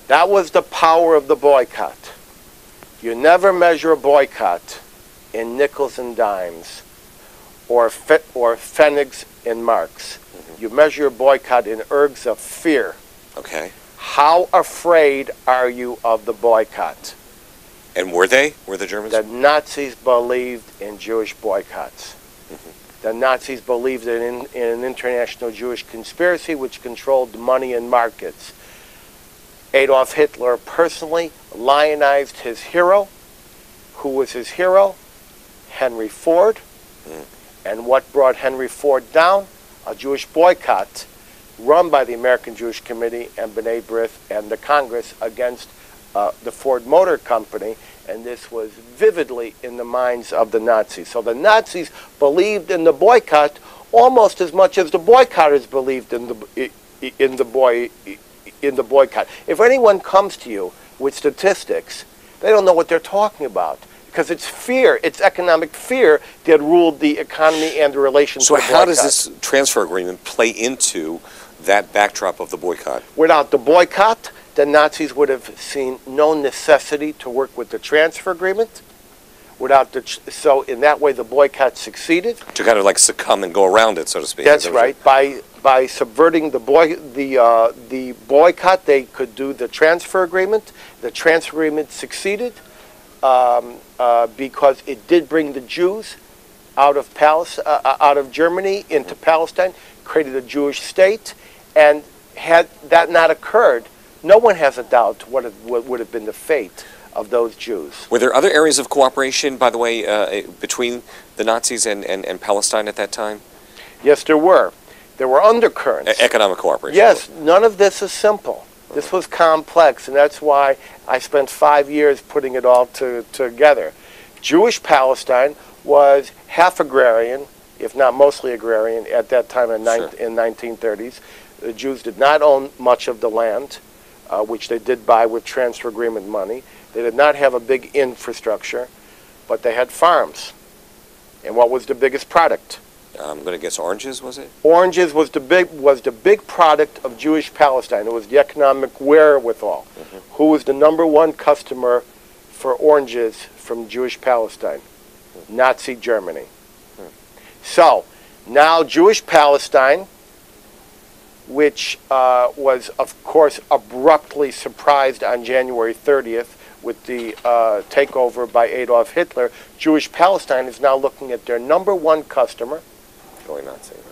That was the power of the boycott. You never measure a boycott in nickels and dimes or pfennigs and marks. Mm-hmm. You measure a boycott in ergs of fear. Okay. How afraid are you of the boycott? And were they? Were the Germans? The Nazis believed in Jewish boycotts. Mm-hmm. The Nazis believed in an international Jewish conspiracy which controlled money and markets. Adolf Hitler personally lionized his hero. Who was his hero? Henry Ford. Mm. And what brought Henry Ford down? A Jewish boycott run by the American Jewish Committee and B'nai B'rith and the Congress against the Ford Motor Company, and this was vividly in the minds of the Nazis. So the Nazis believed in the boycott almost as much as the boycotters believed in the boycott. If anyone comes to you with statistics, they don't know what they're talking about, because it's fear, it's economic fear that ruled the economy and the relations. So how does this transfer agreement play into that backdrop of the boycott? Without the boycott, the Nazis would have seen no necessity to work with the transfer agreement. So in that way, the boycott succeeded. To kind of like succumb and go around it, so to speak. That's right. By subverting the boycott, they could do the transfer agreement. The transfer agreement succeeded because it did bring the Jews out of Germany into Palestine, created a Jewish state, and had that not occurred, no one has a doubt what would have been the fate of those Jews. Were there other areas of cooperation, by the way, between the Nazis and Palestine at that time? Yes, there were. There were undercurrents. Economic cooperation. Yes, none of this is simple. This was complex, and that's why I spent 5 years putting it all together. Jewish Palestine was half agrarian, if not mostly agrarian, at that time in 1930s. The Jews did not own much of the land, which they did buy with transfer agreement money. They did not have a big infrastructure, but they had farms. And what was the biggest product? I'm going to guess oranges, was it? Oranges was the big product of Jewish Palestine. It was the economic wherewithal. Mm-hmm. Who was the #1 customer for oranges from Jewish Palestine? Mm-hmm. Nazi Germany. Mm-hmm. So now Jewish Palestine, which was, of course, abruptly surprised on January 30th with the takeover by Adolf Hitler, Jewish Palestine is now looking at their #1 customer, going Nazi, right?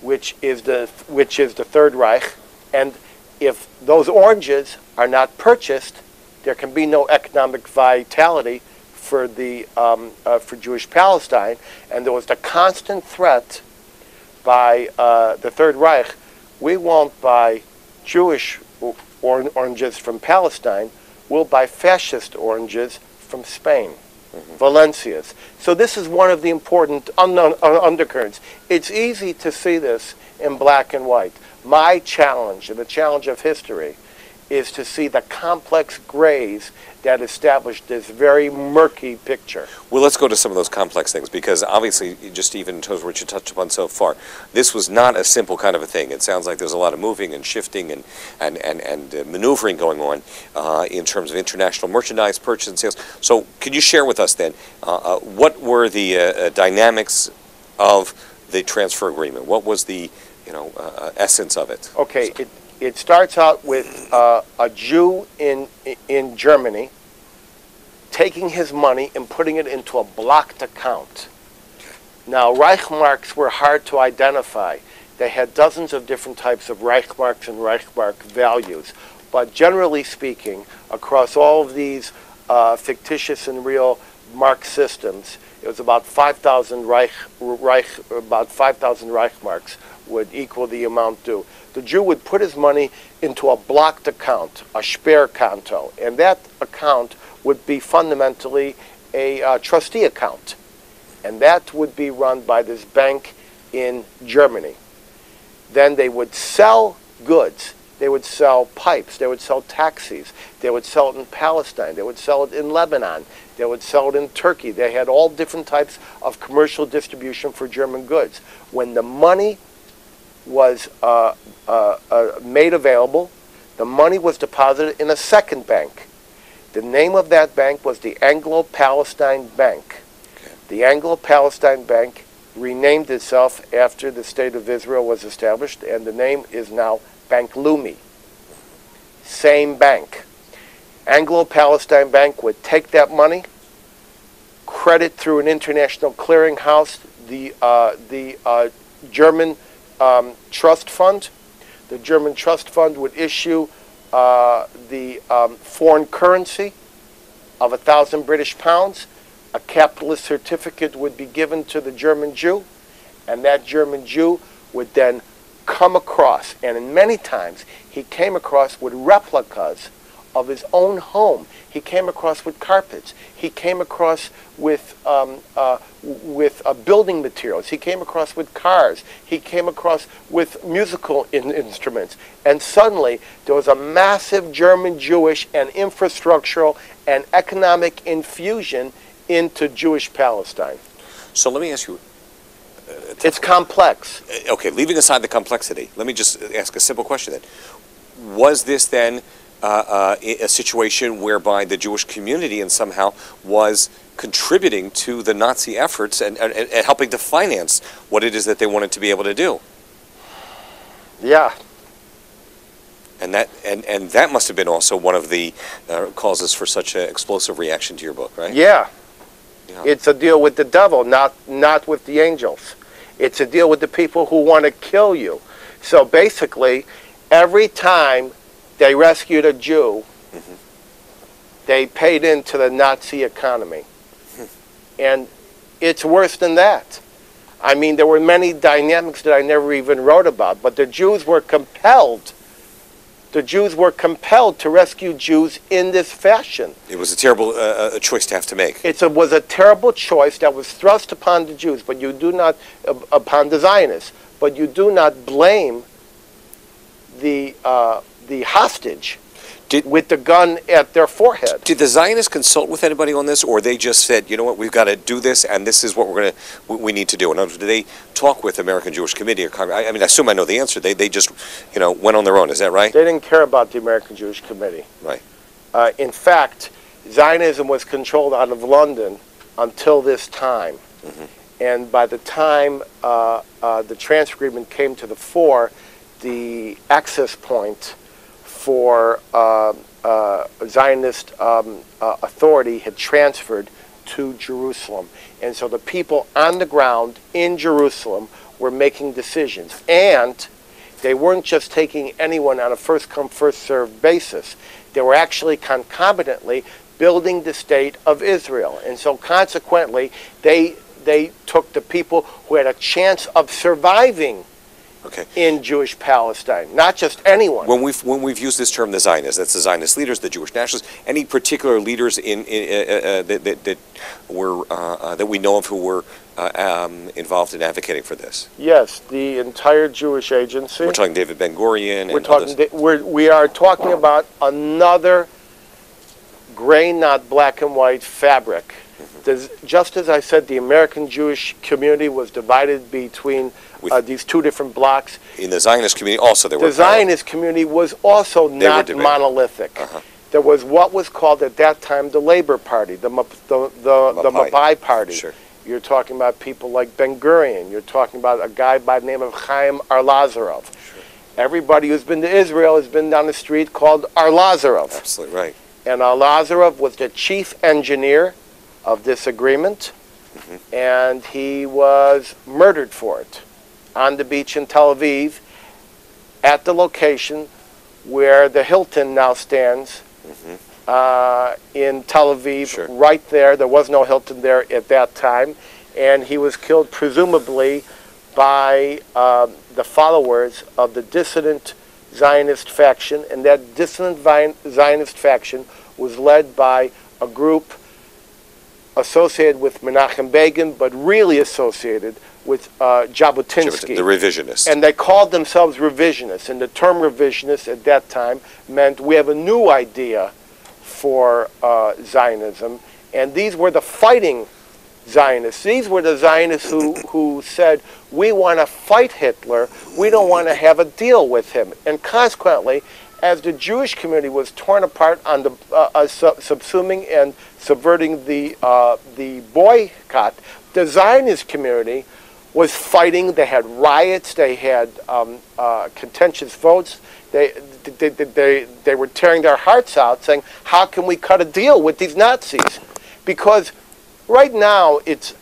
which is the Third Reich, and if those oranges are not purchased, there can be no economic vitality for for Jewish Palestine, and there was the constant threat by the Third Reich: we won't buy Jewish oranges from Palestine. We'll buy fascist oranges from Spain, Valencias. So this is one of the important undercurrents. It's easy to see this in black and white. My challenge, and the challenge of history, is to see the complex grays that establish this very murky picture. Well, let's go to some of those complex things, because obviously, just even in terms of what you touched upon so far, this was not a simple kind of a thing. It sounds like there's a lot of moving and shifting and maneuvering going on in terms of international merchandise purchase and sales. So could you share with us then, what were the dynamics of the transfer agreement? What was the essence of it? Okay. It starts out with a Jew in Germany taking his money and putting it into a blocked account. Now, Reichmarks were hard to identify. They had dozens of different types of Reichmarks and Reichmark values. But generally speaking, across all of these fictitious and real mark systems, it was about 5,000 about 5,000 Reichmarks would equal the amount due. The Jew would put his money into a blocked account, a Sperrkonto, and that account would be fundamentally a trustee account, and that would be run by this bank in Germany. Then they would sell goods. They would sell pipes. They would sell taxis. They would sell it in Palestine. They would sell it in Lebanon. They would sell it in Turkey. They had all different types of commercial distribution for German goods. When the money was made available, The money was deposited in a second bank. The name of that bank was the Anglo-Palestine Bank. Okay. The Anglo-Palestine Bank renamed itself after the State of Israel was established, and the name is now Bank Leumi. Same bank. Anglo-Palestine Bank would take that money, credit through an international clearinghouse, the German trust fund. The German trust fund would issue the foreign currency of 1,000 British pounds. A capitalist certificate would be given to the German Jew, and that German Jew would then come across, and in many times he came across with replicas of his own home. He came across with carpets. He came across with building materials. He came across with cars. He came across with musical instruments. And suddenly there was a massive German Jewish and infrastructural and economic infusion into Jewish Palestine. So let me ask you. It's complex. Okay, leaving aside the complexity, let me just ask a simple question then. Was this then a situation whereby the Jewish community and somehow was contributing to the Nazi efforts and helping to finance what it is that they wanted to be able to do? Yeah. And that must have been also one of the causes for such an explosive reaction to your book, right? Yeah. Yeah. It's a deal with the devil, not with the angels. It's a deal with the people who want to kill you. So basically, every time they rescued a Jew, they paid into the Nazi economy. And it's worse than that. I mean, there were many dynamics that I never even wrote about, but the Jews were compelled. The Jews were compelled to rescue Jews in this fashion. It was a terrible choice to have to make. It was a terrible choice that was thrust upon the Jews, but you do not, upon the Zionists, but you do not blame the hostage with the gun at their forehead. Did the Zionists consult with anybody on this, or they just said, you know what, we've got to do this, and this is what we need to do? In other words, did they talk with the American Jewish Committee or Congress? I mean, I assume I know the answer. They just, went on their own. Is that right? They didn't care about the American Jewish Committee. Right. In fact, Zionism was controlled out of London until this time. And by the time the transfer agreement came to the fore, the access point for Zionist authority had transferred to Jerusalem. And so the people on the ground in Jerusalem were making decisions. And they weren't just taking anyone on a first-come, first-served basis. They were actually concomitantly building the state of Israel. And so consequently, they took the people who had a chance of surviving in Jewish Palestine, not just anyone. When we've used this term, the Zionists, that's the Zionist leaders, the Jewish nationalists, any particular leaders that we know of who were involved in advocating for this? Yes, the entire Jewish agency. We're talking David Ben-Gurion. We are talking about another gray, not black and white fabric. Just as I said, the American Jewish community was divided between these two different blocks. In the Zionist community also there were... The Zionist community was also not monolithic. There was what was called at that time the Labor Party, the Mapai Party. Sure. You're talking about people like Ben-Gurion. You're talking about a guy by the name of Chaim Arlazarov. Sure. Everybody who's been to Israel has been down the street called Arlazarov. Absolutely right. And Arlazarov was the chief engineer of this agreement, and he was murdered for it on the beach in Tel Aviv at the location where the Hilton now stands in Tel Aviv. Sure. Right there. There was no Hilton there at that time, and he was killed presumably by the followers of the dissident Zionist faction, and that dissident Zionist faction was led by a group associated with Menachem Begin, but really associated with Jabotinsky. The revisionists. And they called themselves revisionists. And the term revisionist at that time meant we have a new idea for Zionism. And these were the fighting Zionists. These were the Zionists who said, we want to fight Hitler, we don't want to have a deal with him. And consequently, as the Jewish community was torn apart on the subsuming and subverting the boycott, the Zionist community was fighting. They had riots, they had contentious votes. They were tearing their hearts out, saying, how can we cut a deal with these Nazis? Because right now it's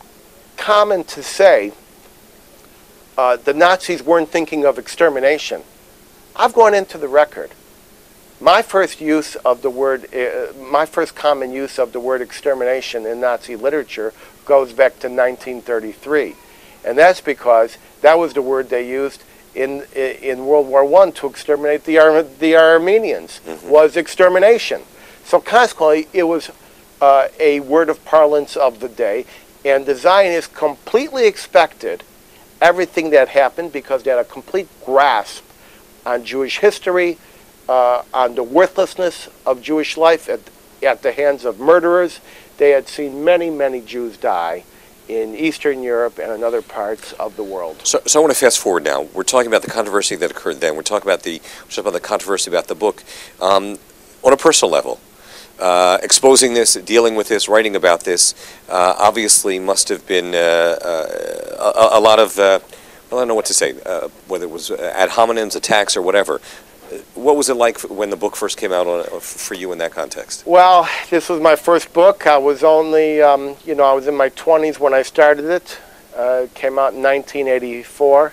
common to say the Nazis weren't thinking of extermination. I've gone into the record. My first use of the word, my first common use of the word extermination in Nazi literature goes back to 1933. And that's because that was the word they used in World War I to exterminate the Armenians, was extermination. So consequently, it was a word of parlance of the day, and the Zionists completely expected everything that happened because they had a complete grasp on Jewish history, on the worthlessness of Jewish life at the hands of murderers. They had seen many, many Jews die in Eastern Europe and in other parts of the world. So I want to fast forward now. We're talking about the controversy that occurred then. We're talking about the controversy about the book. On a personal level, exposing this, dealing with this, writing about this, obviously must have been a lot of, well, I don't know what to say, whether it was ad hominems, attacks, or whatever. What was it like when the book first came out for you in that context? Well, this was my first book. I was only, I was in my 20s when I started it. It came out in 1984.